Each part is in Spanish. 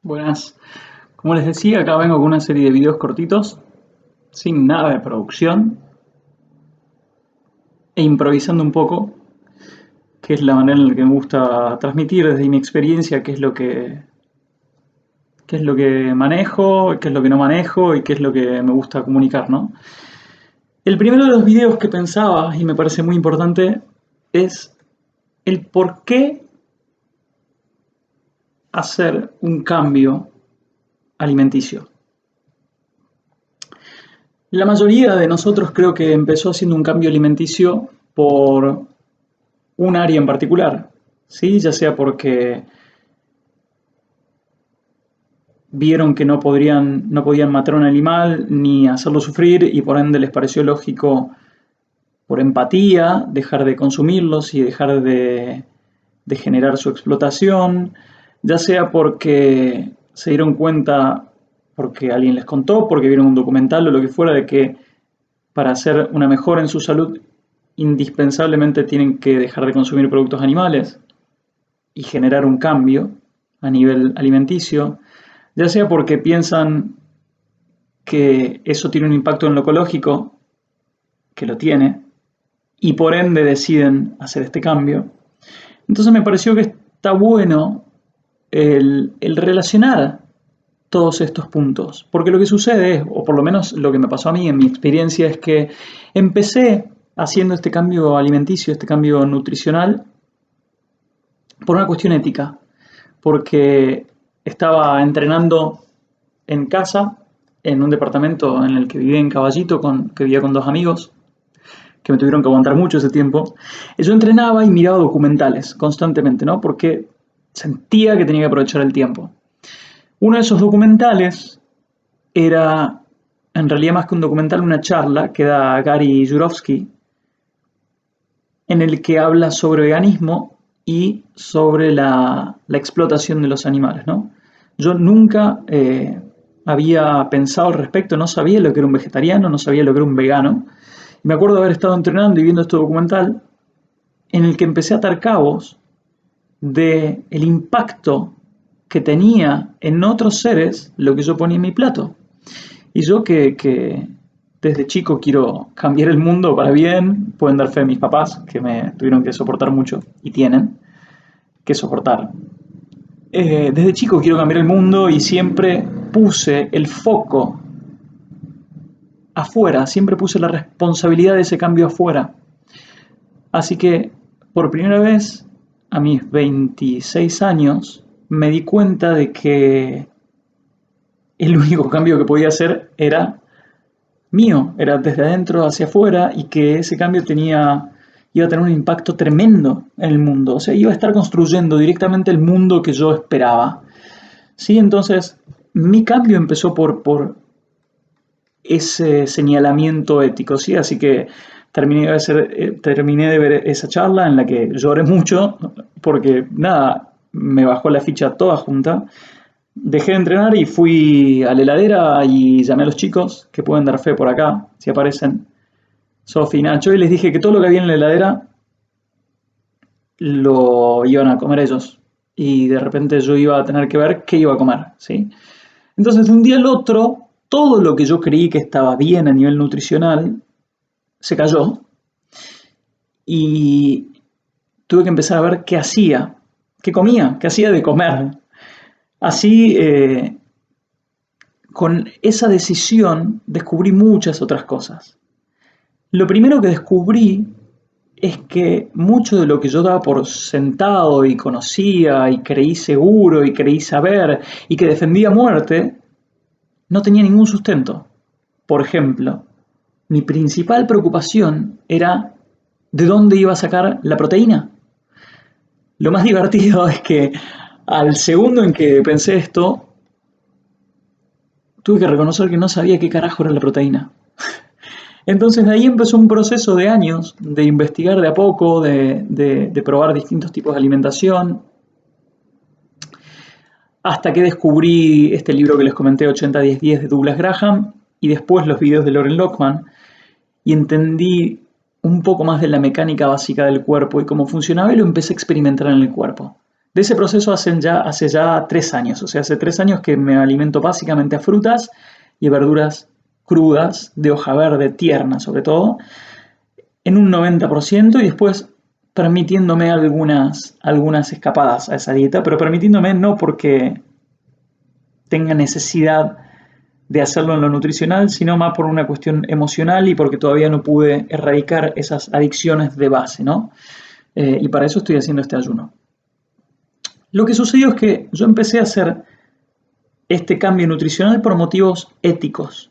Buenas. Como les decía, acá vengo con una serie de videos cortitos, sin nada de producción, e improvisando un poco, que es la manera en la que me gusta transmitir desde mi experiencia qué es lo que manejo, qué es lo que no manejo y qué es lo que me gusta comunicar, ¿no? El primero de los videos que pensaba, y me parece muy importante, es el por qué hacer un cambio alimenticio. La mayoría de nosotros creo que empezó haciendo un cambio alimenticio por un área en particular, ¿sí? Ya sea porque vieron que no podían matar a un animal ni hacerlo sufrir y por ende les pareció lógico, por empatía, dejar de consumirlos y dejar de generar su explotación, ya sea porque se dieron cuenta, porque alguien les contó, porque vieron un documental o lo que fuera, de que para hacer una mejora en su salud indispensablemente tienen que dejar de consumir productos animales y generar un cambio a nivel alimenticio, ya sea porque piensan que eso tiene un impacto en lo ecológico, que lo tiene, y por ende deciden hacer este cambio. Entonces me pareció que está bueno el relacionar todos estos puntos, porque lo que sucede es, o por lo menos lo que me pasó a mí en mi experiencia, es que empecé haciendo este cambio alimenticio, este cambio nutricional, por una cuestión ética, porque estaba entrenando en casa, en un departamento en el que vivía en Caballito, que vivía con dos amigos, que me tuvieron que aguantar mucho ese tiempo. Y yo entrenaba y miraba documentales constantemente, ¿no? Porque sentía que tenía que aprovechar el tiempo. Uno de esos documentales era, en realidad más que un documental, una charla que da Gary Jurovsky, en el que habla sobre veganismo y sobre la explotación de los animales, ¿no? Yo nunca había pensado al respecto, no sabía lo que era un vegetariano, no sabía lo que era un vegano. Y me acuerdo de haber estado entrenando y viendo este documental en el que empecé a atar cabos de el impacto que tenía en otros seres lo que yo ponía en mi plato. Y yo que desde chico quiero cambiar el mundo para bien, pueden dar fe a mis papás, que me tuvieron que soportar mucho y tienen que soportar. Desde chico quiero cambiar el mundo y siempre puse el foco afuera, siempre puse la responsabilidad de ese cambio afuera. Así que por primera vez, a mis 26 años, me di cuenta de que el único cambio que podía hacer era mío, era desde adentro hacia afuera y que ese cambio iba a tener un impacto tremendo en el mundo. O sea, iba a estar construyendo directamente el mundo que yo esperaba. Sí, entonces mi cambio empezó por ese señalamiento ético, ¿sí? Así que terminé de ver esa charla en la que lloré mucho porque, nada, me bajó la ficha toda junta. Dejé de entrenar y fui a la heladera y llamé a los chicos que pueden dar fe por acá, si aparecen, Sofi y Nacho, y les dije que todo lo que había en la heladera lo iban a comer ellos. Y de repente yo iba a tener que ver qué iba a comer, ¿sí? Entonces, de un día al otro, todo lo que yo creí que estaba bien a nivel nutricional se cayó y tuve que empezar a ver qué hacía, qué comía, qué hacía de comer. Así, con esa decisión, descubrí muchas otras cosas. Lo primero que descubrí es que mucho de lo que yo daba por sentado y conocía y creí seguro y creí saber y que defendía a muerte, no tenía ningún sustento. Por ejemplo, mi principal preocupación era de dónde iba a sacar la proteína. Lo más divertido es que al segundo en que pensé esto, tuve que reconocer que no sabía qué carajo era la proteína. Entonces de ahí empezó un proceso de años de investigar de a poco, de probar distintos tipos de alimentación, hasta que descubrí este libro que les comenté, 80-10-10 de Douglas Graham, y después los videos de Loren Lockman, y entendí un poco más de la mecánica básica del cuerpo y cómo funcionaba y lo empecé a experimentar en el cuerpo. De ese proceso hace ya 3 años, o sea, hace 3 años que me alimento básicamente a frutas y a verduras crudas, de hoja verde, tierna sobre todo, en un 90% y después permitiéndome algunas escapadas a esa dieta, pero permitiéndome no porque tenga necesidad de hacerlo en lo nutricional, sino más por una cuestión emocional y porque todavía no pude erradicar esas adicciones de base, ¿no? Y para eso estoy haciendo este ayuno. Lo que sucedió es que yo empecé a hacer este cambio nutricional por motivos éticos.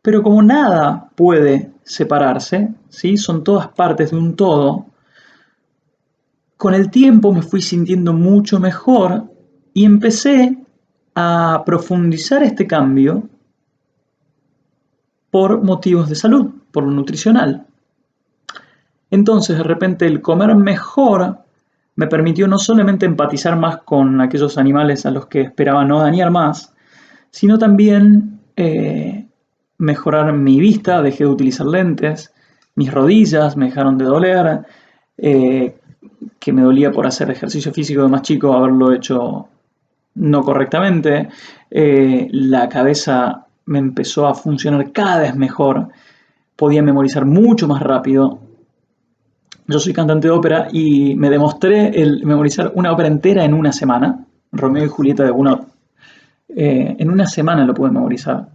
Pero como nada puede separarse, ¿sí? Son todas partes de un todo, con el tiempo me fui sintiendo mucho mejor y empecé a profundizar este cambio por motivos de salud, por lo nutricional. Entonces, de repente, el comer mejor me permitió no solamente empatizar más con aquellos animales a los que esperaba no dañar más, sino también mejorar mi vista, dejé de utilizar lentes, mis rodillas me dejaron de doler, que me dolía por hacer ejercicio físico de más chico, haberlo hecho no correctamente, la cabeza me empezó a funcionar cada vez mejor, podía memorizar mucho más rápido. Yo soy cantante de ópera y me demostré el memorizar una ópera entera en una semana, Romeo y Julieta de Gounod. En una semana lo pude memorizar.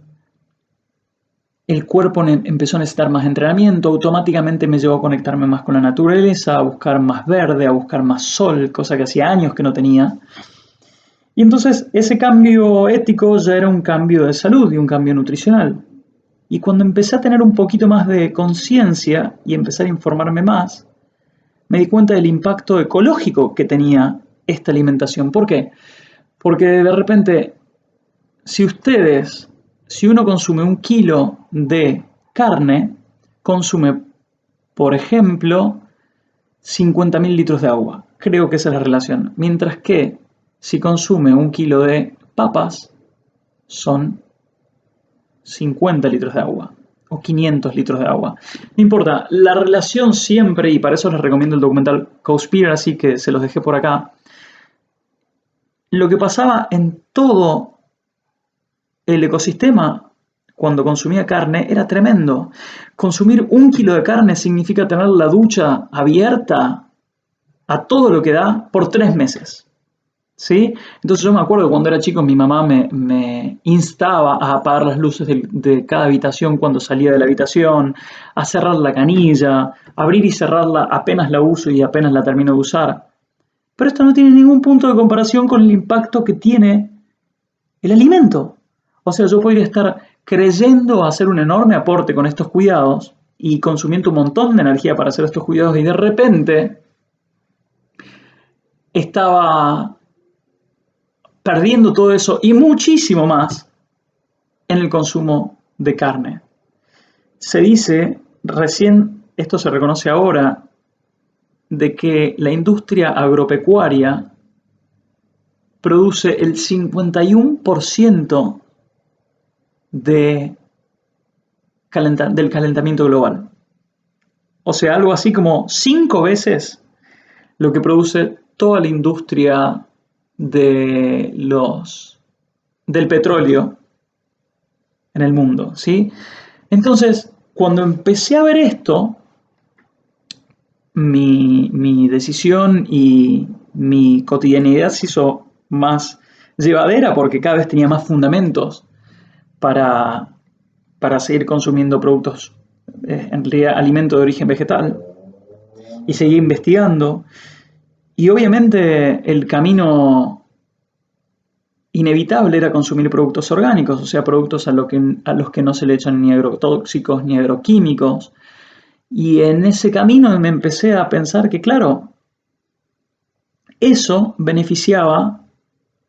El cuerpo empezó a necesitar más entrenamiento, automáticamente me llevó a conectarme más con la naturaleza, a buscar más verde, a buscar más sol, cosa que hacía años que no tenía. Y entonces ese cambio ético ya era un cambio de salud y un cambio nutricional. Y cuando empecé a tener un poquito más de conciencia y empezar a informarme más, me di cuenta del impacto ecológico que tenía esta alimentación. ¿Por qué? Porque de repente, si uno consume 1 kilo de carne, consume, por ejemplo, 50.000 litros de agua. Creo que esa es la relación. Mientras que si consume 1 kilo de papas, son 50 litros de agua o 500 litros de agua. No importa, la relación siempre, y para eso les recomiendo el documental Cowspiracy, que se los dejé por acá, lo que pasaba en todo el ecosistema cuando consumía carne era tremendo. Consumir 1 kilo de carne significa tener la ducha abierta a todo lo que da por 3 meses. ¿Sí? Entonces yo me acuerdo cuando era chico mi mamá me instaba a apagar las luces de cada habitación cuando salía de la habitación, a cerrar la canilla, abrir y cerrarla apenas la uso y apenas la termino de usar. Pero esto no tiene ningún punto de comparación con el impacto que tiene el alimento. O sea, yo podría estar creyendo hacer un enorme aporte con estos cuidados y consumiendo un montón de energía para hacer estos cuidados y de repente estaba perdiendo todo eso y muchísimo más en el consumo de carne. Se dice, recién, esto se reconoce ahora, de que la industria agropecuaria produce el 51% del calentamiento global. O sea, algo así como 5 veces lo que produce toda la industria del petróleo en el mundo, ¿sí? Entonces, cuando empecé a ver esto, mi decisión y mi cotidianidad se hizo más llevadera porque cada vez tenía más fundamentos para, para seguir consumiendo productos, en realidad alimentos de origen vegetal, y seguí investigando. Y obviamente el camino inevitable era consumir productos orgánicos, o sea, productos a los que no se le echan ni agrotóxicos ni agroquímicos. Y en ese camino me empecé a pensar que, claro, eso beneficiaba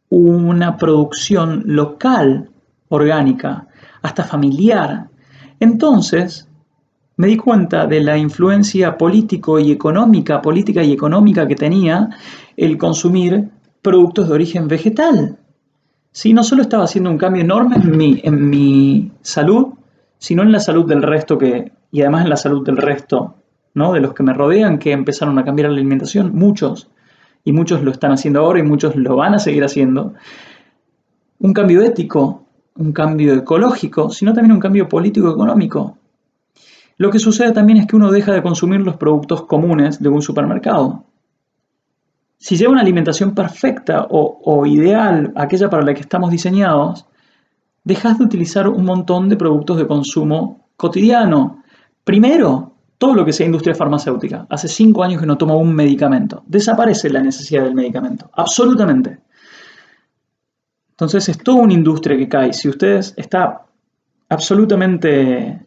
una producción local, orgánica, hasta familiar. Entonces, me di cuenta de la influencia política y económica que tenía el consumir productos de origen vegetal. Sí, no solo estaba haciendo un cambio enorme en mi salud, sino en la salud del resto y además en la salud del resto, ¿no? De los que me rodean, que empezaron a cambiar la alimentación, muchos. y muchos lo están haciendo ahora y muchos lo van a seguir haciendo, un cambio ético, un cambio ecológico, sino también un cambio político-económico. Lo que sucede también es que uno deja de consumir los productos comunes de un supermercado. Si lleva una alimentación perfecta o ideal, aquella para la que estamos diseñados, dejas de utilizar un montón de productos de consumo cotidiano. Primero, todo lo que sea industria farmacéutica. Hace 5 años que no tomo un medicamento. Desaparece la necesidad del medicamento. Absolutamente. Entonces es toda una industria que cae. Si ustedes está absolutamente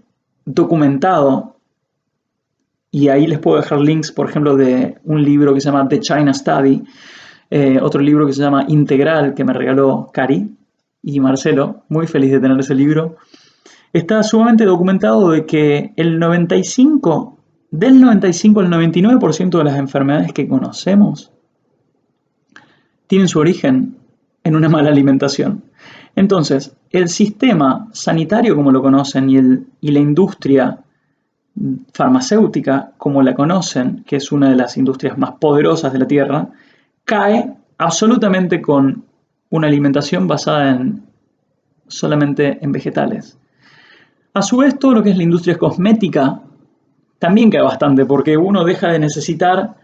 documentado, y ahí les puedo dejar links, por ejemplo, de un libro que se llama The China Study, otro libro que se llama Integral, que me regaló Cari y Marcelo, muy feliz de tener ese libro. Está sumamente documentado de que del 95 al 99% de las enfermedades que conocemos tienen su origen en una mala alimentación. Entonces, el sistema sanitario como lo conocen y la industria farmacéutica como la conocen, que es una de las industrias más poderosas de la Tierra, cae absolutamente con una alimentación basada solamente en vegetales. A su vez, todo lo que es la industria cosmética también cae bastante, porque uno deja de necesitar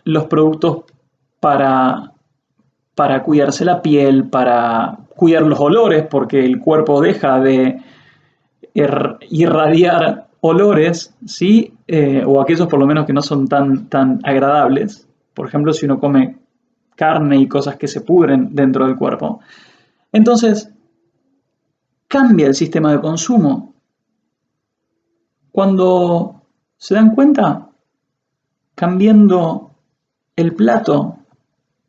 los productos para cuidarse la piel, para cuidar los olores, porque el cuerpo deja de irradiar olores, ¿sí? O aquellos por lo menos que no son tan agradables. Por ejemplo, si uno come carne y cosas que se pudren dentro del cuerpo. Entonces, cambia el sistema de consumo. Cuando se dan cuenta, cambiando el plato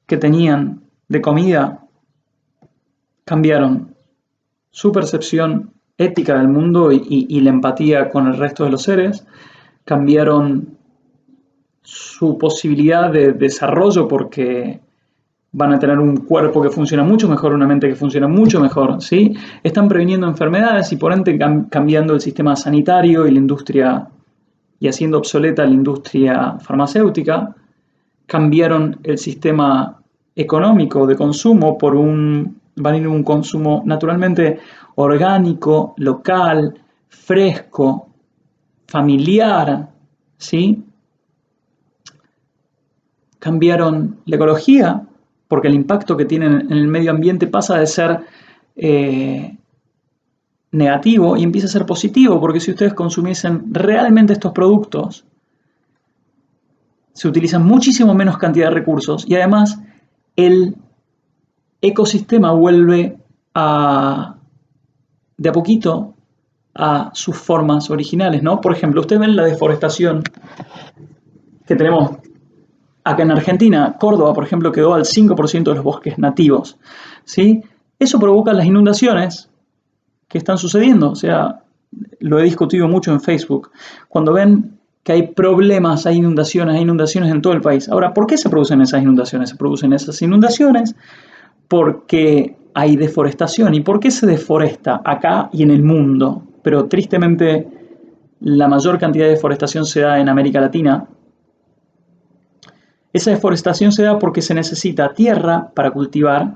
que tenían de comida, cambiaron su percepción ética del mundo y la empatía con el resto de los seres, cambiaron su posibilidad de desarrollo porque van a tener un cuerpo que funciona mucho mejor, una mente que funciona mucho mejor, ¿sí? Están previniendo enfermedades y por ende cambiando el sistema sanitario y la industria y haciendo obsoleta la industria farmacéutica, cambiaron el sistema económico de consumo van a ir a un consumo naturalmente orgánico, local, fresco, familiar, ¿sí? Cambiaron la ecología porque el impacto que tienen en el medio ambiente pasa de ser negativo y empieza a ser positivo, porque si ustedes consumiesen realmente estos productos, se utilizan muchísimo menos cantidad de recursos y además el ecosistema vuelve de a poquito a sus formas originales, ¿no? Por ejemplo, ustedes ven la deforestación que tenemos acá en Argentina. Córdoba, por ejemplo, quedó al 5% de los bosques nativos, ¿sí? Eso provoca las inundaciones que están sucediendo, o sea, lo he discutido mucho en Facebook. Cuando ven que hay problemas, hay inundaciones en todo el país. Ahora, ¿por qué se producen esas inundaciones? Se producen esas inundaciones porque hay deforestación. ¿Y por qué se deforesta acá y en el mundo? Pero tristemente la mayor cantidad de deforestación se da en América Latina. Esa deforestación se da porque se necesita tierra para cultivar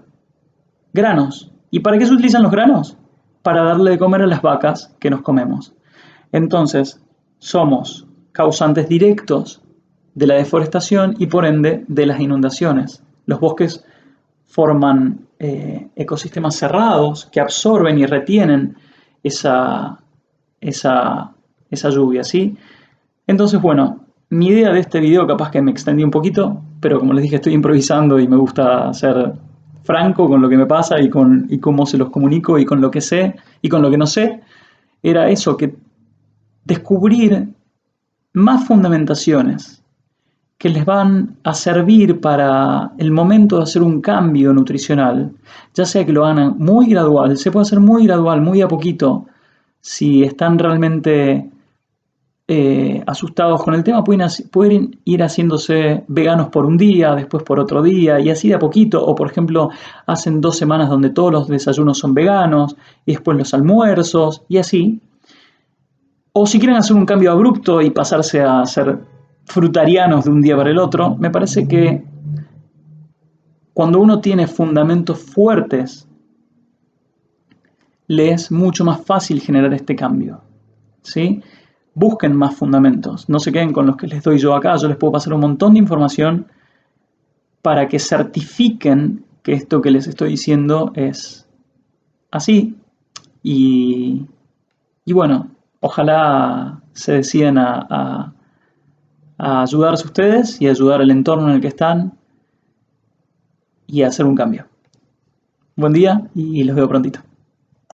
granos. ¿Y para qué se utilizan los granos? Para darle de comer a las vacas que nos comemos. Entonces, somos causantes directos de la deforestación y por ende de las inundaciones. Los bosques forman ecosistemas cerrados que absorben y retienen esa lluvia, ¿sí? Entonces, bueno, mi idea de este video capaz que me extendí un poquito, pero como les dije, estoy improvisando y me gusta ser franco con lo que me pasa y cómo se los comunico y con lo que sé y con lo que no sé. Era eso, que descubrir más fundamentaciones que les van a servir para el momento de hacer un cambio nutricional, ya sea que lo hagan muy gradual, se puede hacer muy gradual, muy a poquito. Si están realmente asustados con el tema, pueden ir haciéndose veganos por un día, después por otro día, y así de a poquito. O por ejemplo, hacen 2 semanas donde todos los desayunos son veganos, y después los almuerzos, y así. O si quieren hacer un cambio abrupto y pasarse a hacer frutarianos de un día para el otro. Me parece que cuando uno tiene fundamentos fuertes, le es mucho más fácil generar este cambio, ¿sí? Busquen más fundamentos, no se queden con los que les doy yo acá. Yo les puedo pasar un montón de información para que certifiquen que esto que les estoy diciendo es así. Y bueno, ojalá se decidan a ayudarse ustedes y ayudar al entorno en el que están y a hacer un cambio. Buen día y los veo prontito.